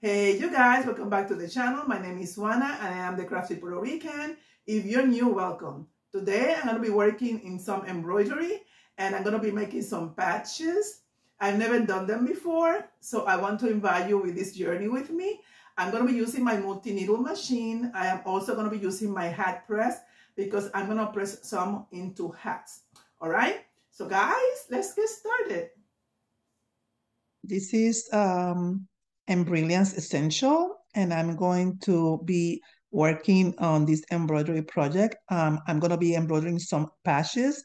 Hey you guys, welcome back to the channel. My name is Juana and I am the crafty Puerto Rican. If you're new, welcome. Today I'm going to be working in some embroidery and I'm going to be making some patches. I've never done them before, so I want to invite you with this journey with me. I'm going to be using my multi-needle machine. I am also going to be using my hat press because I'm going to press some into hats. All right, so guys, let's get started. This is Embrilliance Essential, and I'm going to be working on this embroidery project. I'm going to be embroidering some patches.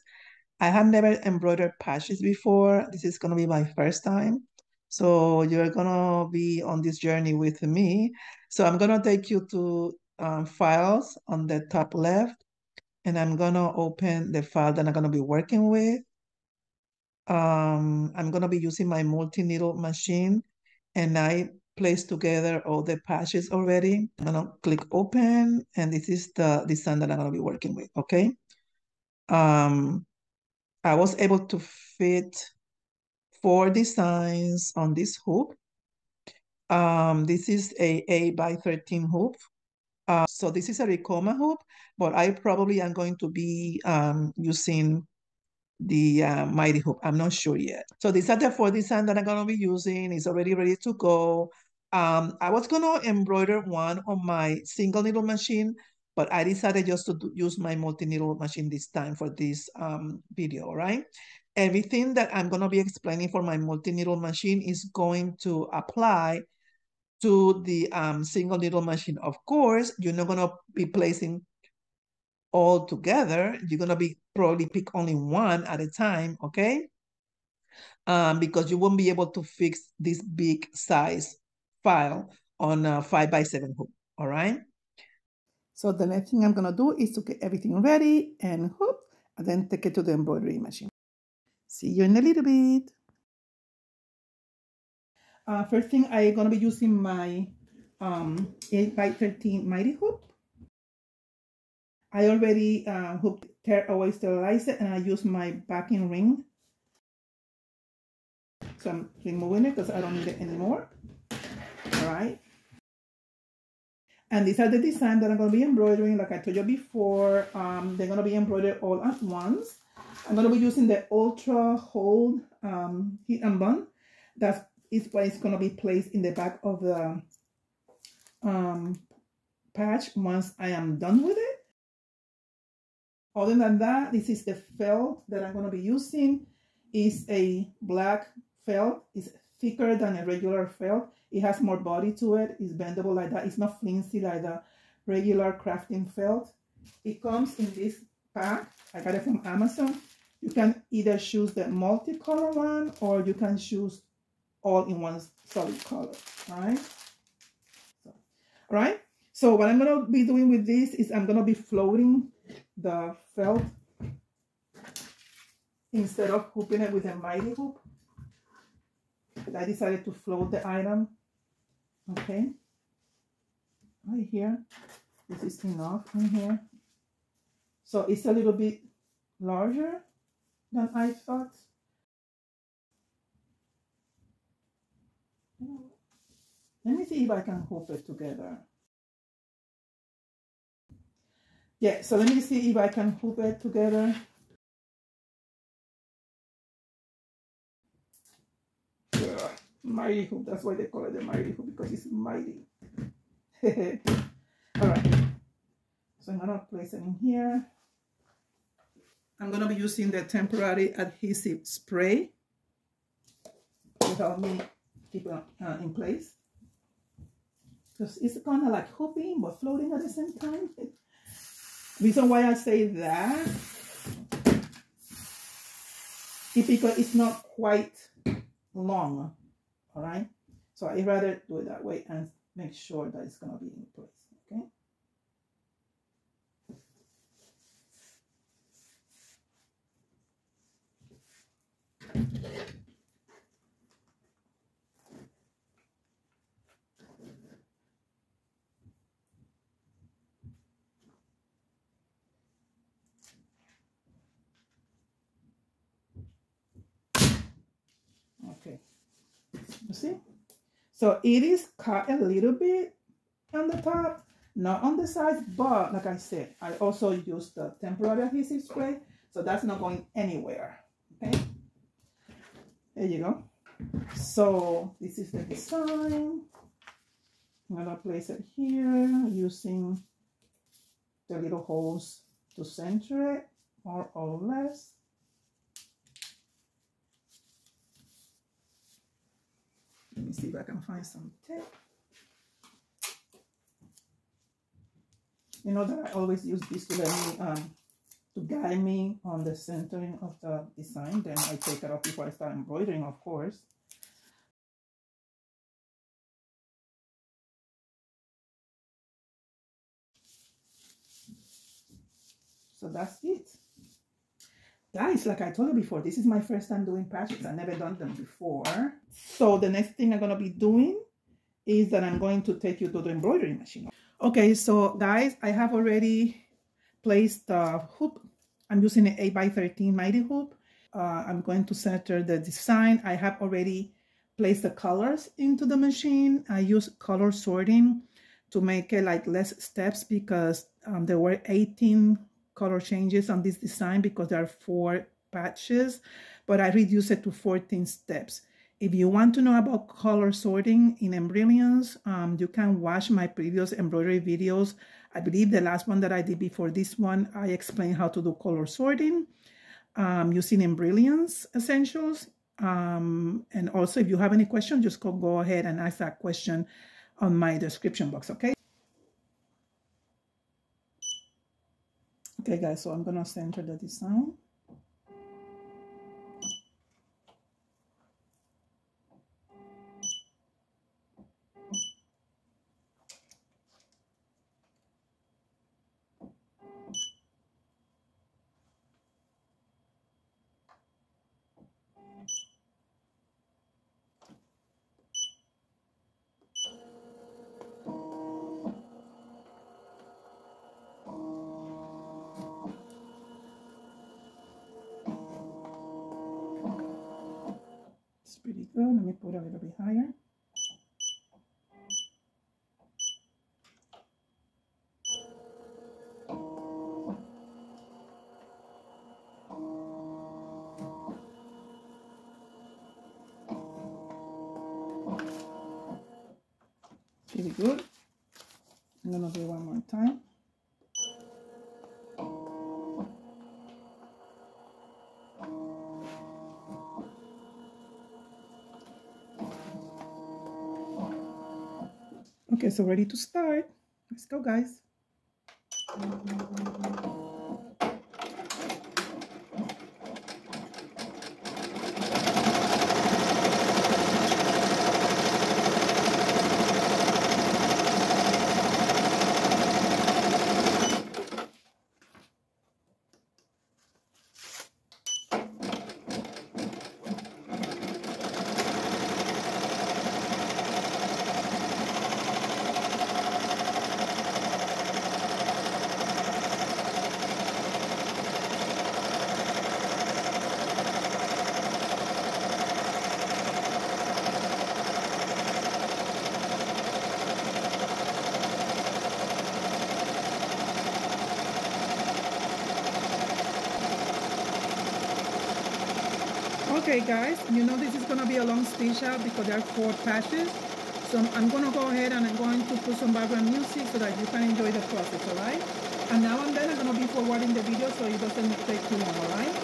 I have never embroidered patches before. This is going to be my first time. So you're going to be on this journey with me. So I'm going to take you to files on the top left, and I'm going to open the file that I'm going to be working with. I'm going to be using my multi-needle machine, and I placed together all the patches already. I'm going to click open, and this is the design that I'm going to be working with, okay? I was able to fit 4 designs on this hoop. This is a 8x13 hoop. So this is a Ricoma hoop, but I probably am going to be using the mighty hoop. I'm not sure yet. So these are the 4 designs that I'm going to be using. It's already ready to go. I was going to embroider one on my single needle machine, but I decided just to use my multi-needle machine this time for this video, right? Everything that I'm going to be explaining for my multi-needle machine is going to apply to the single needle machine. Of course, you're not going to be placing all together. You're going to be probably pick only one at a time, okay? Because you won't be able to fix this big size file on a 5x7 hoop, all right? So the next thing I'm going to do is to get everything ready and hoop, and then take it to the embroidery machine. See you in a little bit. First thing, I'm going to be using my 8x13 mighty hoop. I already hooped, tear away, sterilize it, and I use my backing ring. So I'm removing it because I don't need it anymore. All right. And these are the designs that I'm going to be embroidering. Like I told you before, they're going to be embroidered all at once. I'm going to be using the Ultra Hold Heat and Bond. That is what is going to be placed in the back of the patch once I am done with it. Other than that, this is the felt that I'm going to be using. It's a black felt. It's thicker than a regular felt. It has more body to it. It's bendable like that. It's not flimsy like the regular crafting felt. It comes in this pack. I got it from Amazon. You can either choose the multicolor one or you can choose all in one solid color. All right. All right. So what I'm going to be doing with this is I'm going to be floating the felt instead of hooping it with a mighty hoop. I decided to float the item. Okay, right here. This is enough in here. So it's a little bit larger than I thought. Let me see if I can hoop it together. Yeah, so let me see if I can hoop it together. Mighty hoop, that's why they call it the mighty hoop, because it's mighty. All right, so I'm gonna place it in here. I'm gonna be using the temporary adhesive spray to help me keep it in place, because it's kind of like hooping but floating at the same time. Reason why I say that is because it's not quite long. All right, so I'd rather do it that way and make sure that it's going to be in place. Okay, you see? So it is cut a little bit on the top, not on the sides, but like I said, I also use the temporary adhesive spray, so that's not going anywhere. Okay, there you go. So this is the design. I'm gonna place it here using the little holes to center it, more or less. Let me see if I can find some tape. You know that I always use this to let me to guide me on the centering of the design. Then I take it off before I start embroidering, of course. So that's it. Guys, like I told you before, this is my first time doing patches. I've never done them before. So the next thing I'm going to be doing is that I'm going to take you to the embroidery machine. Okay, so guys, I have already placed the hoop. I'm using an 8x13 mighty hoop. I'm going to center the design. I have already placed the colors into the machine. I use color sorting to make it like less steps because there were 18 color changes on this design because there are 4 patches, but I reduced it to 14 steps. If you want to know about color sorting in Brilliance, you can watch my previous embroidery videos. I believe the last one that I did before this one, I explained how to do color sorting using Brilliance Essentials. And also, if you have any questions, just go ahead and ask that question on my description box, okay? Okay, guys, so I'm going to center the design. It's pretty good. Let me put a little bit higher. Pretty good. I'm gonna do one more time. Okay, so ready to start. Let's go, guys. Okay, guys, you know this is going to be a long stitch out because there are 4 patches. So I'm going to go ahead and I'm going to put some background music so that you can enjoy the process, all right? And now and then I'm going to be forwarding the video so it doesn't take too long, all right?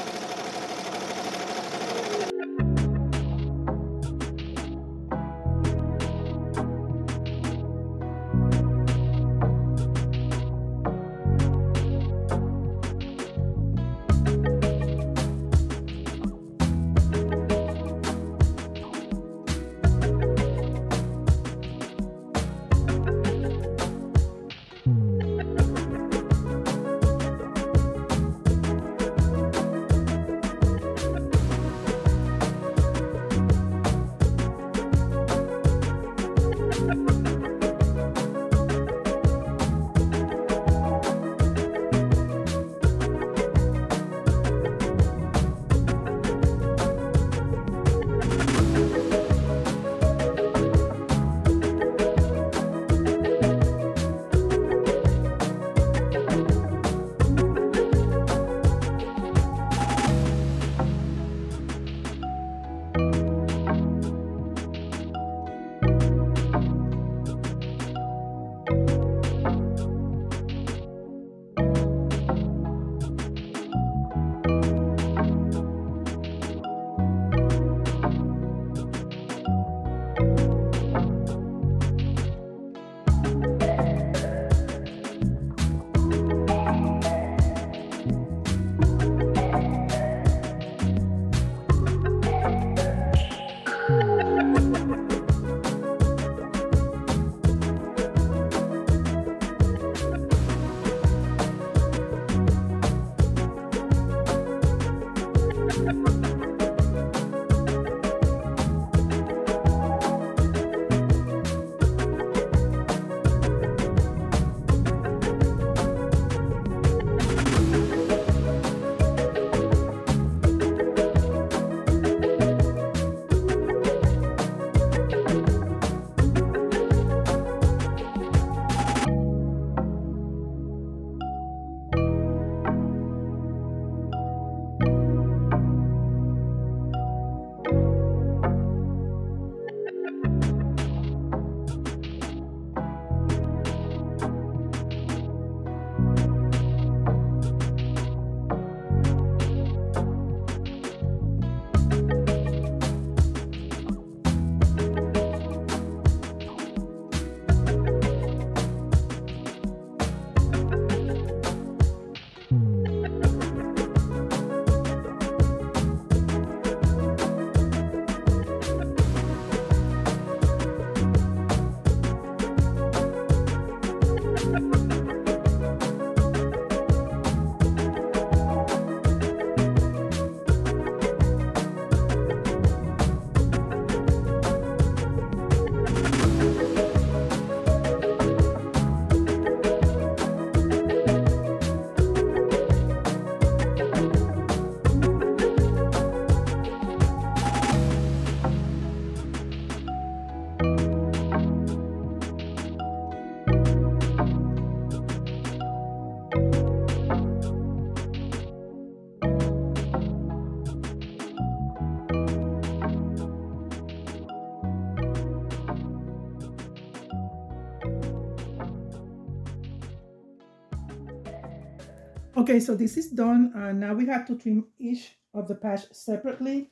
Okay, so this is done. Now we have to trim each of the patch separately.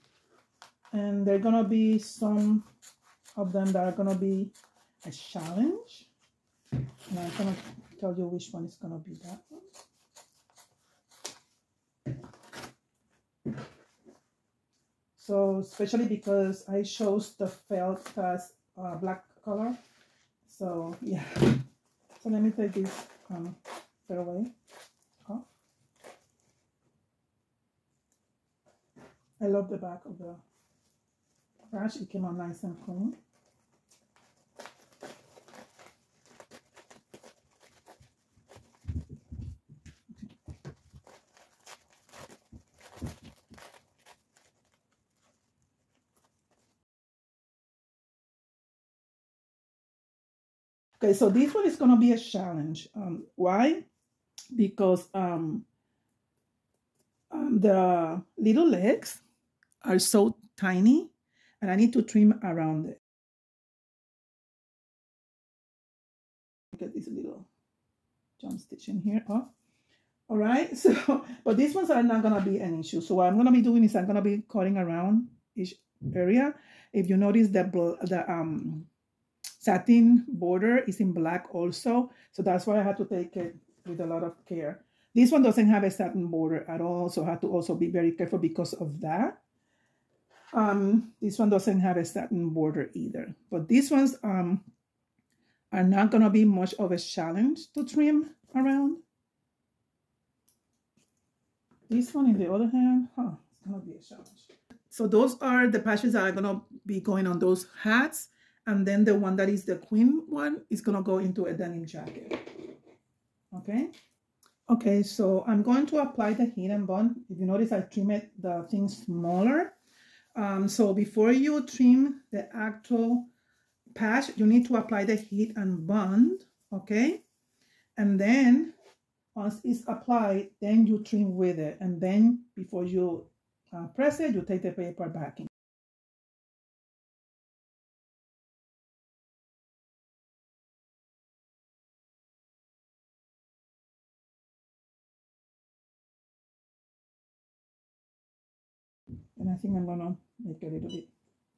And there are gonna be some of them that are gonna be a challenge. And I'm gonna tell you which one is gonna be that one. So especially because I chose the felt as black color. So yeah. So let me take this fade away off. I love the back of the patch. It came out nice and clean. Okay, so this one is going to be a challenge. Why? Because the little legs are so tiny and I need to trim around it. Get this little jump stitch in here. Oh, all right. So, but these ones are not going to be an issue. So what I'm going to be doing is I'm going to be cutting around each area. If you notice that the satin border is in black also, so that's why I had to take it with a lot of care. This one doesn't have a satin border at all, so I have to also be very careful because of that. This one doesn't have a satin border either, but these ones are not gonna be much of a challenge to trim around. This one, on the other hand, it's gonna be a challenge. So those are the patches that are gonna be going on those hats. And then the one that is the queen one is going to go into a denim jacket. Okay. Okay, so I'm going to apply the heat and bond. If you notice, I trimmed the thing smaller. So before you trim the actual patch, you need to apply the heat and bond. Okay. And then once it's applied, then you trim with it. And then before you press it, you take the paper backing. And I think I'm going to make it a little bit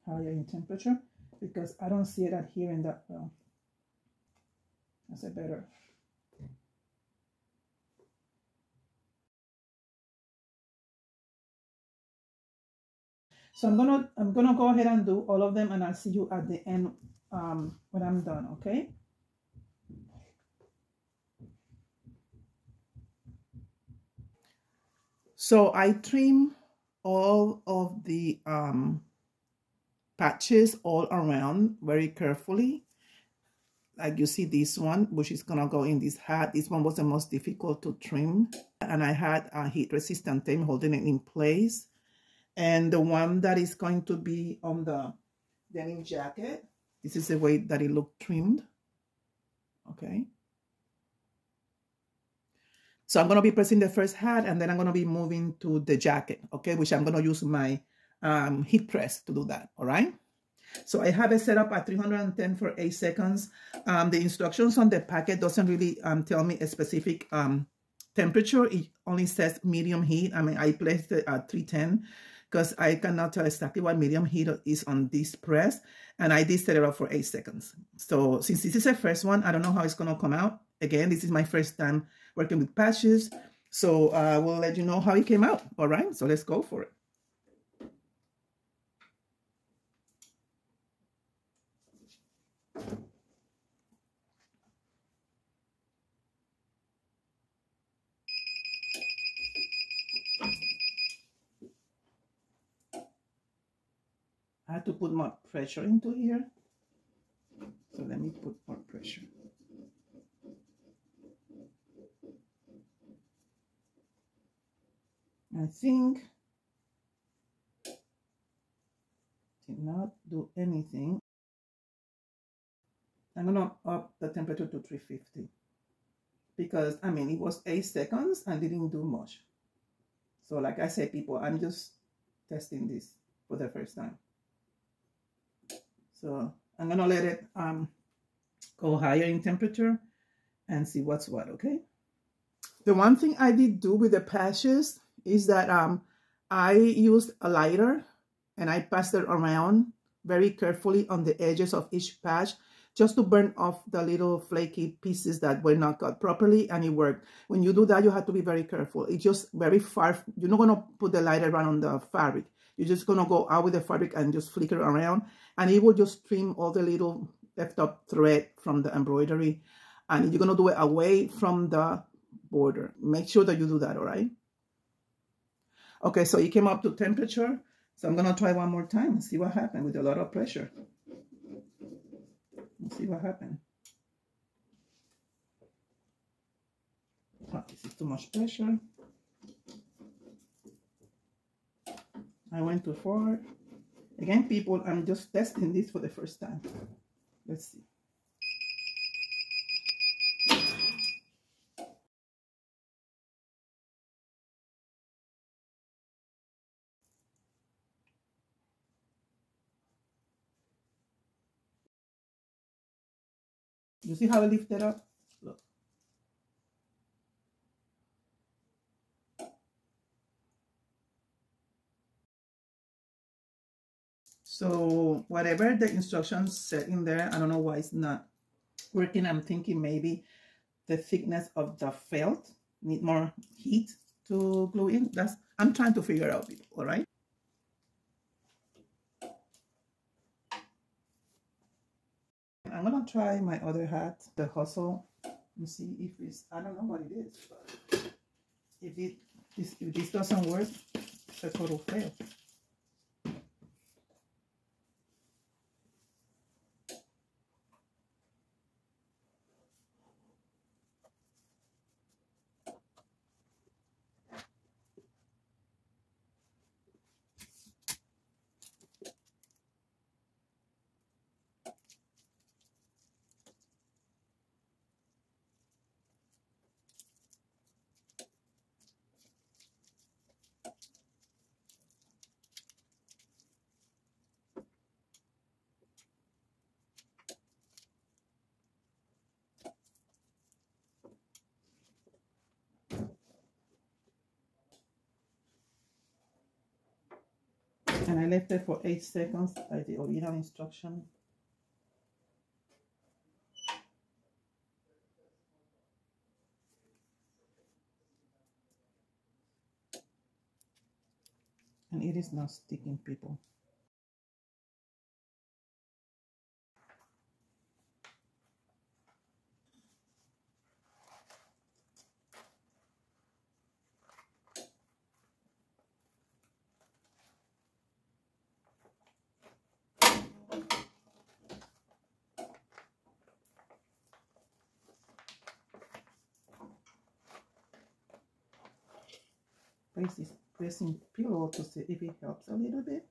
higher in temperature because I don't see it adhering that well. That's a better. So I'm gonna go ahead and do all of them, and I'll see you at the end when I'm done. Okay. So I trim all of the patches all around very carefully. Like you see this one, which is gonna go in this hat. This one was the most difficult to trim, and I had a heat resistant tape holding it in place. And the one that is going to be on the denim jacket, this is the way that it looked trimmed. Okay. So I'm going to be pressing the first hat, and then I'm going to be moving to the jacket, okay, which I'm going to use my heat press to do that, all right? So I have it set up at 310 for 8 seconds. The instructions on the packet doesn't really tell me a specific temperature. It only says medium heat. I mean, I placed it at 310 because I cannot tell exactly what medium heat is on this press, and I did set it up for 8 seconds. So since this is the first one, I don't know how it's going to come out. Again, this is my first time working with patches, so we'll let you know how it came out. All right, so let's go for it. I had to put more pressure into here, so let me put more pressure. I think did not do anything. I'm gonna up the temperature to 350 because I mean it was 8 seconds and didn't do much. So like I said, people, I'm just testing this for the first time. So I'm gonna let it go higher in temperature and see what's what, okay? The one thing I did do with the patches is that I used a lighter and I passed it around very carefully on the edges of each patch just to burn off the little flaky pieces that were not cut properly, and it worked. When you do that, you have to be very careful. It's just very far. You're not going to put the lighter around on the fabric. You're just going to go out with the fabric and just flicker around, and it will just trim all the little left up thread from the embroidery. And you're going to do it away from the border. Make sure that you do that, all right? Okay, so it came up to temperature. So I'm going to try one more time and see what happened with a lot of pressure. Let's see what happened. Oh, this is too much pressure. I went too far. Again, people, I'm just testing this for the first time. Let's see. You see how I lift it up? Look. So whatever the instructions said in there, I don't know why it's not working. I'm thinking maybe the thickness of the felt need more heat to glue in. I'm trying to figure out, people, all right? I'm gonna try my other hat, the hustle, and see if it's, I don't know what it is, but if this doesn't work, it's a total fail. And I left it for 8 seconds like the original instruction. And it is not sticking, people. Place this pressing pillow to see if it helps a little bit.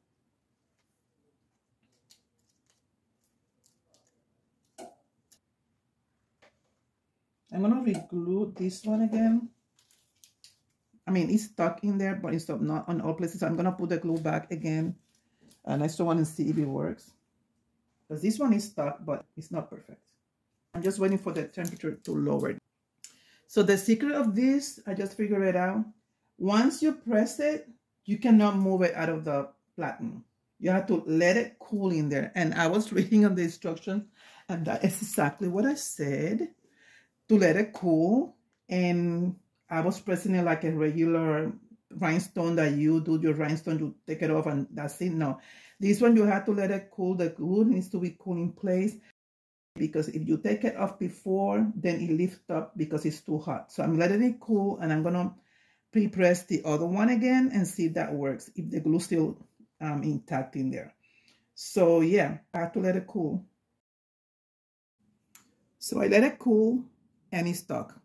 I'm gonna re-glue this one again. I mean, it's stuck in there, but it's not on all places. So I'm gonna put the glue back again, and I still want to see if it works. Because this one is stuck, but it's not perfect. I'm just waiting for the temperature to lower. So the secret of this, I just figured it out. Once you press it, you cannot move it out of the platen. You have to let it cool in there. And I was reading on the instructions, and that is exactly what I said, to let it cool. And I was pressing it like a regular rhinestone that you do your rhinestone, you take it off and that's it. No, this one you have to let it cool. The glue needs to be cool in place, because if you take it off before, then it lifts up because it's too hot. So I'm letting it cool, and I'm gonna pre-press the other one again and see if that works, if the glue still intact in there. So yeah, I have to let it cool. So I let it cool and it's stuck,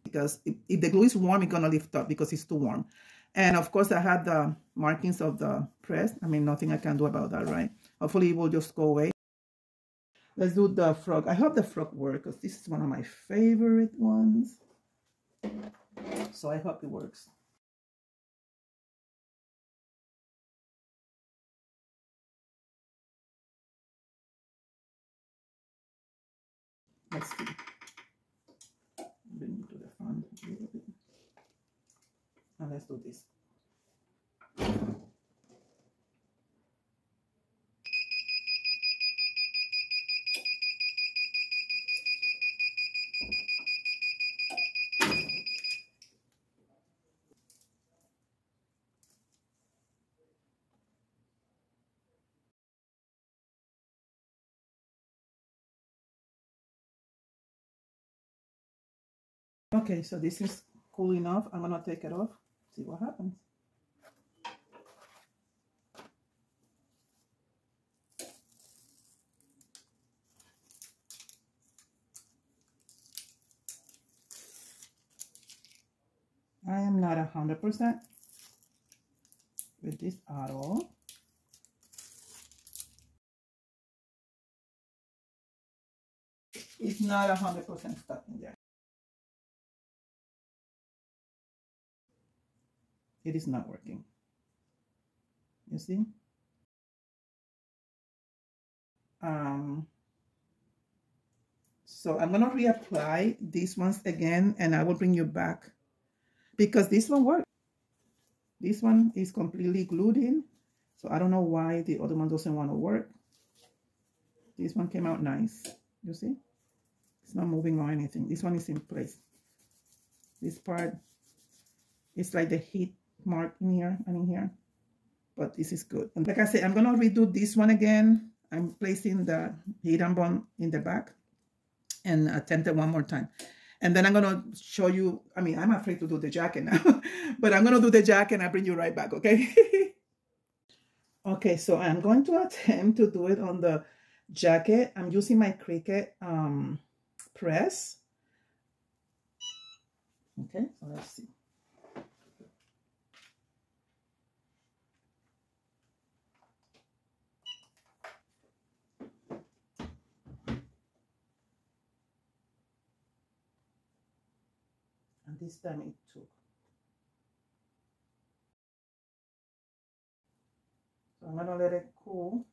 because if the glue is warm, it's gonna lift up because it's too warm. And of course I had the markings of the press. I mean, nothing I can do about that, right? Hopefully it will just go away. Let's do the frog. I hope the frog works, because this is one of my favorite ones. So I hope it works. Let's see. Bring it to the front. a little bit. Now let's do this. Okay, so this is cool enough. I'm gonna take it off, see what happens. I am not 100% with this at all. It's not 100% stuck in there. It is not working. You see? So I'm gonna reapply these ones again, and I will bring you back because this one works. This one is completely glued in, so I don't know why the other one doesn't want to work. This one came out nice. You see? It's not moving or anything. This one is in place. This part is like the heat mark in here and in here, but this is good. And like I said, I'm gonna redo this one again. I'm placing the heat and bond in the back and attempt it one more time. And then I'm gonna show you, I mean, I'm afraid to do the jacket now, but I'm gonna do the jacket and I'll bring you right back, okay? Okay, so I'm going to attempt to do it on the jacket. I'm using my Cricut press. Okay, so let's see. And this time it took. So I'm gonna let it cool.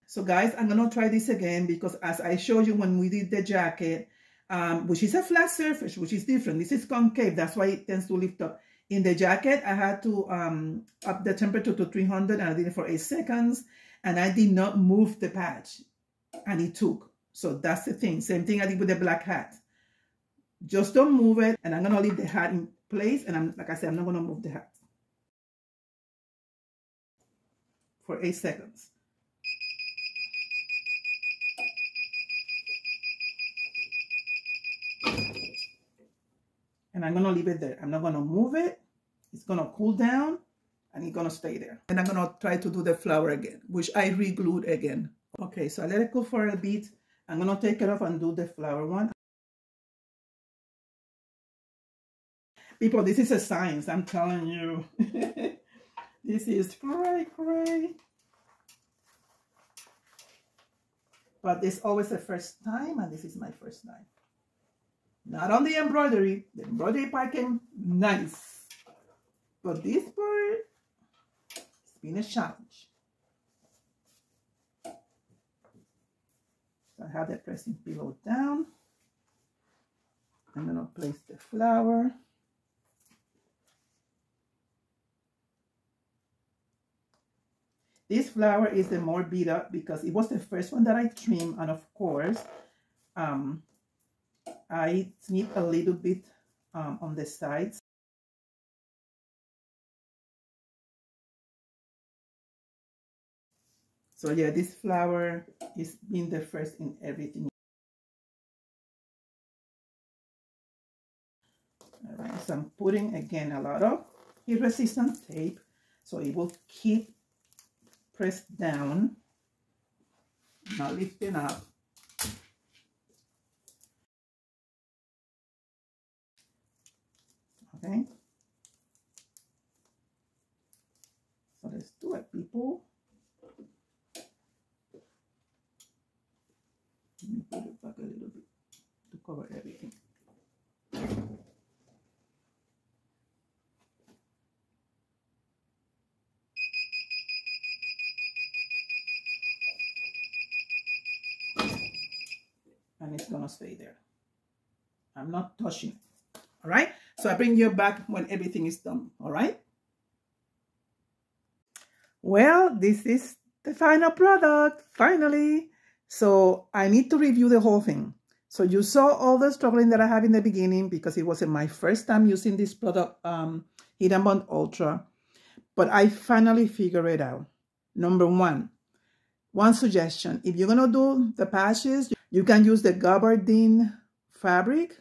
So guys, I'm gonna try this again because as I showed you when we did the jacket, which is a flat surface, which is different. This is concave, that's why it tends to lift up. In the jacket, I had to up the temperature to 300 and I did it for 8 seconds. And I did not move the patch and it took. So that's the thing. Same thing I did with the black hat. Just don't move it, and I'm gonna leave the hat in place, and like I said, I'm not gonna move the hat for 8 seconds. And I'm gonna leave it there. I'm not gonna move it. It's gonna cool down and it's gonna stay there. And I'm gonna try to do the flower again, which I re-glued again. Okay, so I let it cool for a bit. I'm gonna take it off and do the flower one. People, this is a science, I'm telling you. This is cray. But it's always the first time, and this is my first time. Not on the embroidery. The embroidery part came nice. But this part, it's been a challenge. So I have the pressing pillow down. I'm gonna place the flower. This flower is the more beat up because it was the first one that I trimmed, and of course, I snip a little bit on the sides. So yeah, this flower is being the first in everything. All right, so I'm putting again a lot of heat resistant tape so it will keep pressed down, not lifting up. Okay, so let's do it, people. Let me put it back a little bit to cover everything. And it's gonna stay there I'm not touching. All right. So I bring you back when everything is done. All right. Well, this is the final product, finally. So I need to review the whole thing. So you saw all the struggling that I had in the beginning because it wasn't my first time using this product, Heat & Bond Ultra. But I finally figured it out. Number one suggestion. If you're going to do the patches, you can use the gabardine fabric,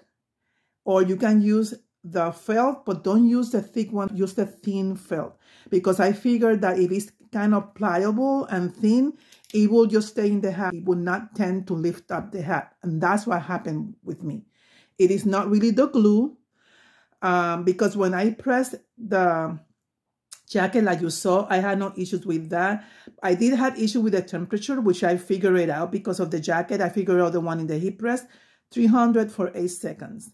or you can use the felt, but don't use the thick one, use the thin felt. Because I figured that if it's kind of pliable and thin, it will just stay in the hat. It will not tend to lift up the hat. And that's what happened with me. It is not really the glue, because when I pressed the jacket like you saw, I had no issues with that. I did have issue with the temperature, which I figured it out because of the jacket. I figured out the one in the heat press, 300 for 8 seconds.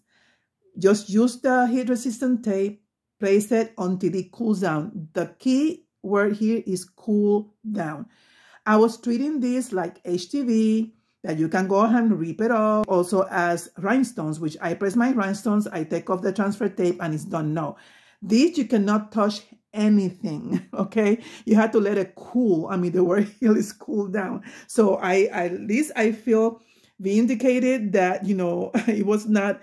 Just use the heat resistant tape, place it until it cools down. The key word here is cool down. I was treating this like HTV, that you can go ahead and rip it off, also as rhinestones, which I press my rhinestones, I take off the transfer tape and it's done. No, this you cannot touch anything, okay? You have to let it cool. I mean, the word here is cool down. So at least I feel vindicated that, you know, it was not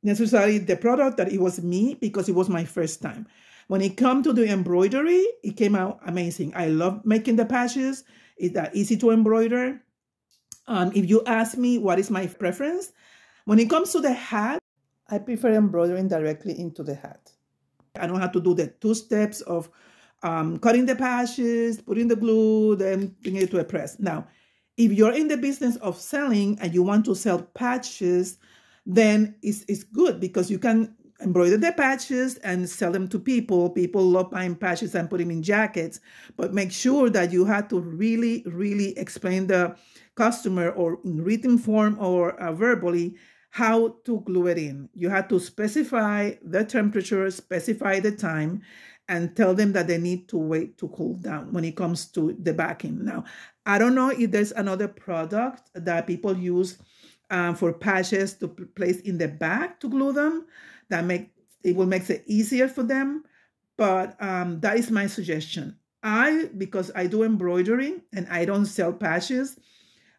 necessarily the product, that it was me, because it was my first time. When it comes to the embroidery, it came out amazing. I love making the patches. It's that easy to embroider. If you ask me what is my preference, when it comes to the hat, I prefer embroidering directly into the hat. I don't have to do the 2 steps of cutting the patches, putting the glue, then bringing it to a press. Now, if you're in the business of selling and you want to sell patches, then it's good because you can embroider the patches and sell them to people. People love buying patches and put them in jackets, but make sure that you have to really, really explain the customer, or in written form or verbally, how to glue it in. You have to specify the temperature, specify the time, and tell them that they need to wait to cool down when it comes to the backing. Now, I don't know if there's another product that people use for patches to place in the back to glue them, it will make it easier for them. But that is my suggestion. Because I do embroidery and I don't sell patches,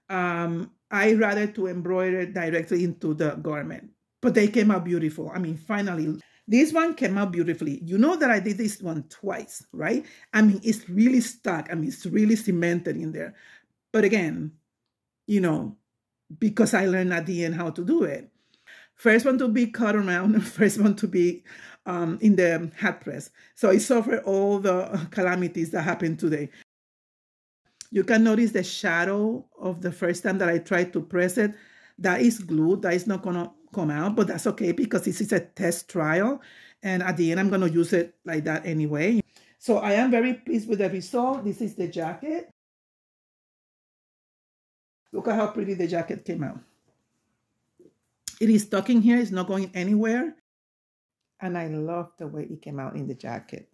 I rather to embroider directly into the garment. But they came out beautiful. I mean, finally, this one came out beautifully. You know that I did this one twice, right? I mean, it's really stuck. I mean, it's really cemented in there. But again, you know, because I learned at the end how to do it. First one to be cut around, first one to be in the hat press. So I suffered all the calamities that happened today. You can notice the shadow of the first time that I tried to press it. That is glue. That is not going to come out, but that's okay because this is a test trial. And at the end, I'm going to use it like that anyway. So I am very pleased with the result. This is the jacket. Look at how pretty the jacket came out. It is stuck in here. It's not going anywhere. And I love the way it came out in the jacket.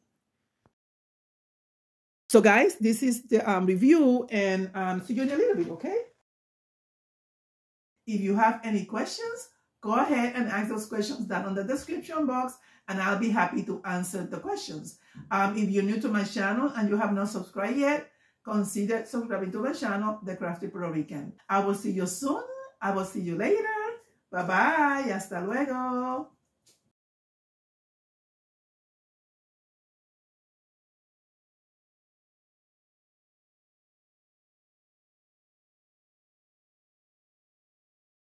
So guys, this is the review, and see you in a little bit, okay? If you have any questions, go ahead and ask those questions down on the description box, and I'll be happy to answer the questions. If you're new to my channel and you have not subscribed yet, consider subscribing to my channel, The Crafty Puerto Rican. I will see you soon. I will see you later. Bye-bye. Hasta luego.